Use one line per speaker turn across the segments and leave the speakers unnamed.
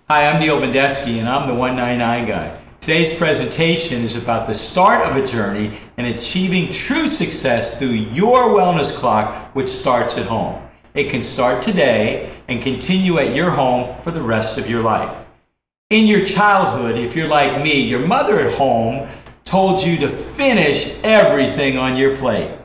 Hi, I'm Neal Bendesky, and I'm the 199 guy. Today's presentation is about the start of a journey and achieving true success through your wellness clock, which starts at home. It can start today and continue at your home for the rest of your life. In your childhood, if you're like me, your mother at home told you to finish everything on your plate.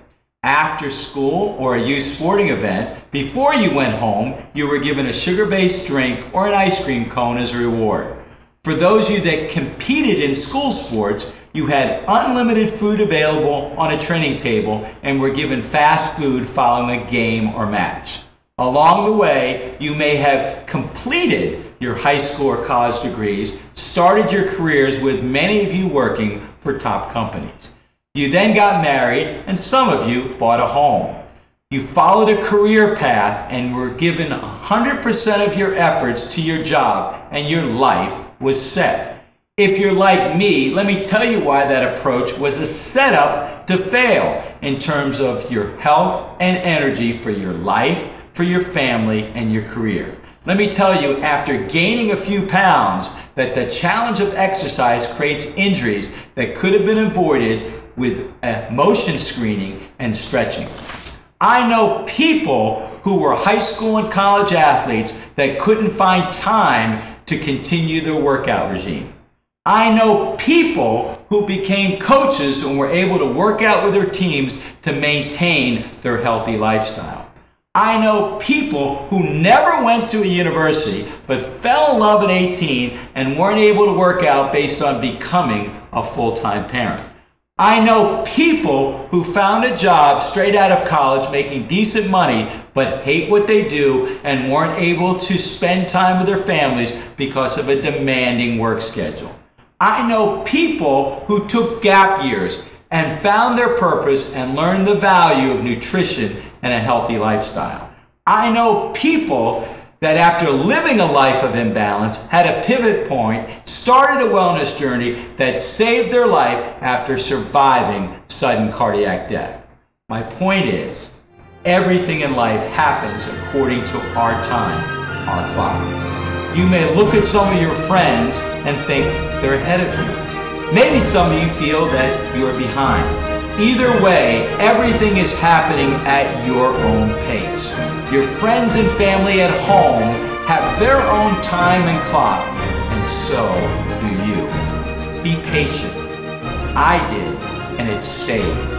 After school or a youth sporting event, before you went home, you were given a sugar-based drink or an ice cream cone as a reward. For those of you that competed in school sports, you had unlimited food available on a training table and were given fast food following a game or match. Along the way, you may have completed your high school or college degrees, started your careers with many of you working for top companies. You then got married, and some of you bought a home. You followed a career path and were given 100% of your efforts to your job, and your life was set. If you're like me, let me tell you why that approach was a setup to fail in terms of your health and energy for your life, for your family, and your career. Let me tell you, after gaining a few pounds, that the challenge of exercise creates injuries that could have been avoided with motion screening and stretching. I know people who were high school and college athletes that couldn't find time to continue their workout regime. I know people who became coaches and were able to work out with their teams to maintain their healthy lifestyle. I know people who never went to a university but fell in love at 18 and weren't able to work out based on becoming a full-time parent. I know people who found a job straight out of college making decent money but hate what they do and weren't able to spend time with their families because of a demanding work schedule. I know people who took gap years and found their purpose and learned the value of nutrition and a healthy lifestyle. I know people that after living a life of imbalance had a pivot point, started a wellness journey that saved their life after surviving sudden cardiac death. My point is, everything in life happens according to our time, our clock. You may look at some of your friends and think they're ahead of you. Maybe some of you feel that you are behind. Either way, everything is happening at your own pace. Your friends and family at home have their own time and clock, and so do you. Be patient. I did, and it saved